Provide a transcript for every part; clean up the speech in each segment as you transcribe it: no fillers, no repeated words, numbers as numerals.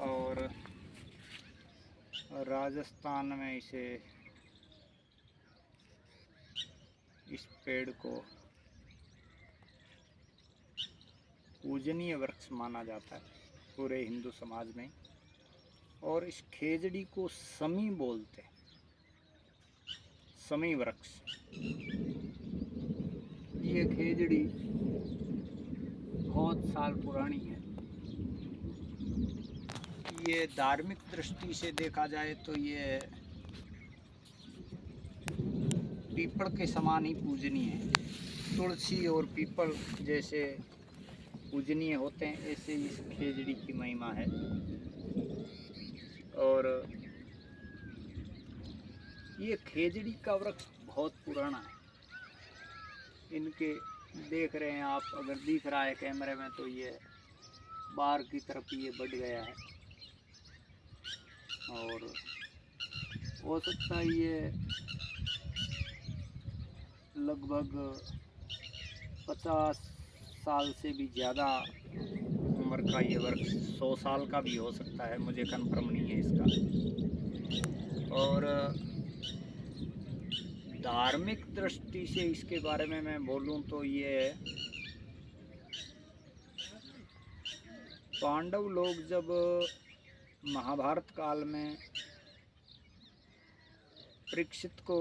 और राजस्थान में इस पेड़ को पूजनीय वृक्ष माना जाता है पूरे हिंदू समाज में। और इस खेजड़ी को समी बोलते हैं, समी वृक्ष। ये खेजड़ी बहुत साल पुरानी है। ये धार्मिक दृष्टि से देखा जाए तो ये पीपल के समान ही पूजनीय है। तुलसी और पीपल जैसे पूजनीय होते हैं, ऐसे इस खेजड़ी की महिमा है। और ये खेजड़ी का वृक्ष बहुत पुराना है। इनके देख रहे हैं आप, अगर दिख रहा है कैमरे में तो ये बाहर की तरफ ये बढ़ गया है। और हो सकता है ये लगभग 50 साल से भी ज़्यादा उम्र का ये वृक्ष, 100 साल का भी हो सकता है, मुझे कंफर्म नहीं है इसका। और धार्मिक दृष्टि से इसके बारे में मैं बोलूं तो ये पांडव लोग जब महाभारत काल में परीक्षित को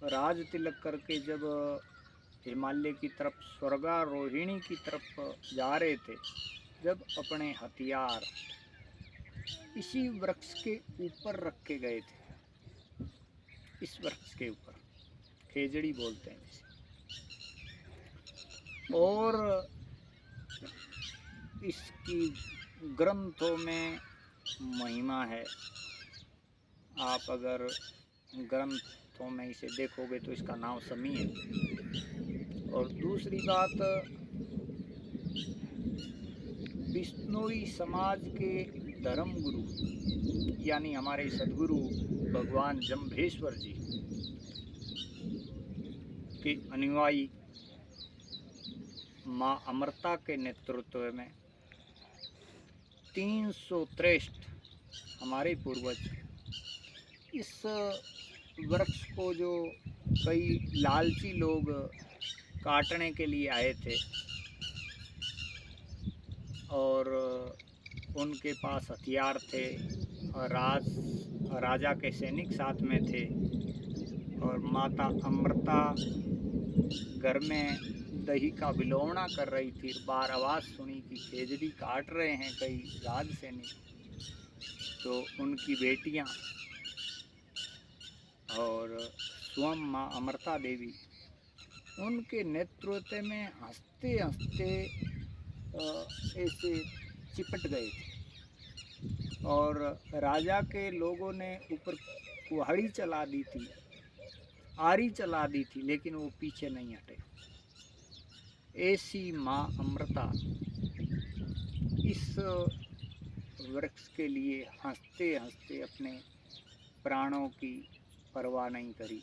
राज तिलक करके जब हिमालय की तरफ स्वर्गारोहिणी की तरफ जा रहे थे, जब अपने हथियार इसी वृक्ष के ऊपर रखे गए थे, इस वृक्ष के ऊपर, खेजड़ी बोलते हैं इसे। और इसकी ग्रंथों में महिमा है। आप अगर ग्रंथों में इसे देखोगे तो इसका नाम समी है। और दूसरी बात, बिश्नोई समाज के धर्म गुरु यानी हमारे सदगुरु भगवान जम्भेश्वर जी के अनुयायी माँ अमृता के नेतृत्व में 363 हमारे पूर्वज इस वृक्ष को, जो कई लालची लोग काटने के लिए आए थे और उनके पास हथियार थे और राजा के सैनिक साथ में थे, और माता अमृता घर में दही का विलोवना कर रही थी, बार आवाज़ सुनी कि खेजड़ी काट रहे हैं कई राज सैनिक। तो उनकी बेटियां और स्वयं माँ अमृता देवी उनके नेतृत्व में हंसते हंसते ऐसे चिपट गए थे। और राजा के लोगों ने ऊपर कुहाड़ी चला दी थी, आरी चला दी थी, लेकिन वो पीछे नहीं हटे। ऐसी माँ अमृता इस वृक्ष के लिए हंसते हंसते अपने प्राणों की परवाह नहीं करी।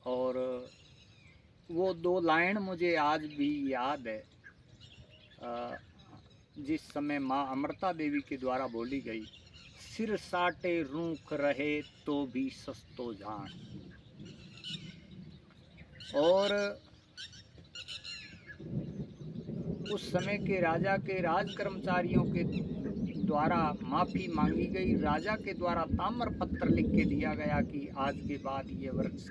और वो 2 लाइन मुझे आज भी याद है, जिस समय माँ अमृता देवी के द्वारा बोली गई, सिर साटे रूख रहे तो भी सस्तो जान। और उस समय के राजा के राज कर्मचारियों के द्वारा माफ़ी मांगी गई। राजा के द्वारा ताम्र पत्र लिख के दिया गया कि आज के बाद ये वृक्ष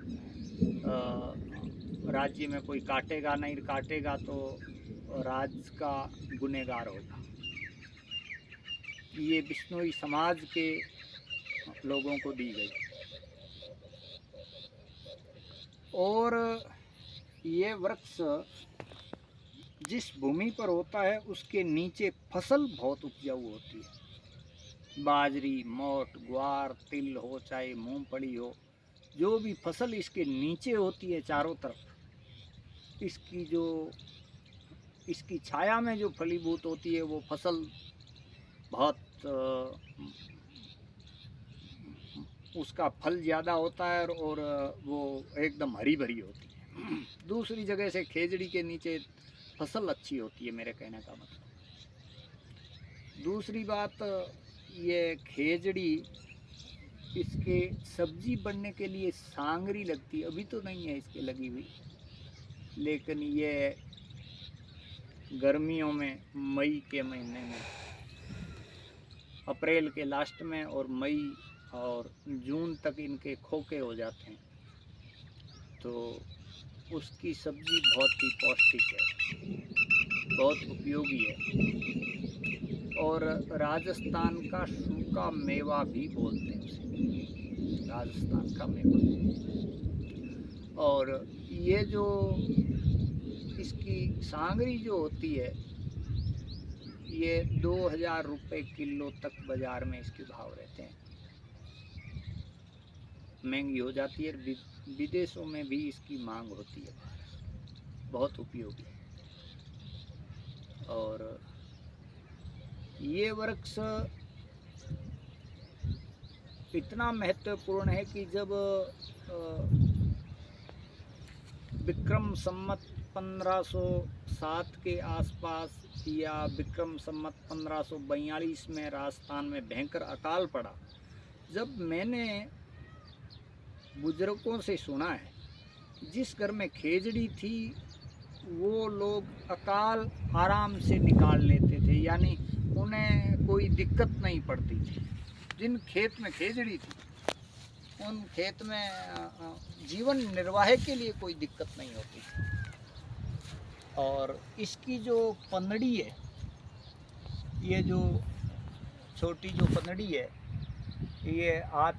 राज्य में कोई काटेगा नहीं, काटेगा तो राज्य का गुनहगार होगा। ये बिश्नोई समाज के लोगों को दी गई। और ये वृक्ष जिस भूमि पर होता है उसके नीचे फसल बहुत उपजाऊ होती है। बाजरी, मोट, ग्वार, तिल हो चाहे मूंगफली हो, जो भी फसल इसके नीचे होती है चारों तरफ, इसकी छाया में जो फलीभूत होती है वो फसल बहुत उसका फल ज़्यादा होता है और वो एकदम हरी भरी होती है। दूसरी जगह से खेजड़ी के नीचे फसल अच्छी होती है, मेरे कहने का मतलब। दूसरी बात, ये खेजड़ी, इसके सब्जी बनने के लिए सांगरी लगती है, अभी तो नहीं है इसके लगी हुई, लेकिन ये गर्मियों में मई के महीने में, अप्रैल के लास्ट में और मई और जून तक इनके खोखे हो जाते हैं, तो उसकी सब्ज़ी बहुत ही पौष्टिक है, बहुत उपयोगी है। और राजस्थान का सूखा मेवा भी बोलते हैं उसे, राजस्थान का मेवा। और ये जो इसकी सांगरी जो होती है, ये 2000 रुपये किलो तक बाज़ार में इसके भाव रहते हैं। महंगी हो जाती है, विदेशों में भी इसकी मांग होती है, बहुत उपयोगी है। और ये वृक्ष इतना महत्वपूर्ण है कि जब विक्रम संवत 1507 के आसपास या विक्रम संवत 1542 में राजस्थान में भयंकर अकाल पड़ा, जब मैंने बुजुर्गों से सुना है, जिस घर में खेजड़ी थी वो लोग अकाल आराम से निकाल लेते थे, यानी उन्हें कोई दिक्कत नहीं पड़ती थी। जिन खेत में खेजड़ी थी उन खेत में जीवन निर्वाह के लिए कोई दिक्कत नहीं होती थी। और इसकी जो पनड़ी है, ये जो छोटी जो पनड़ी है, ये आज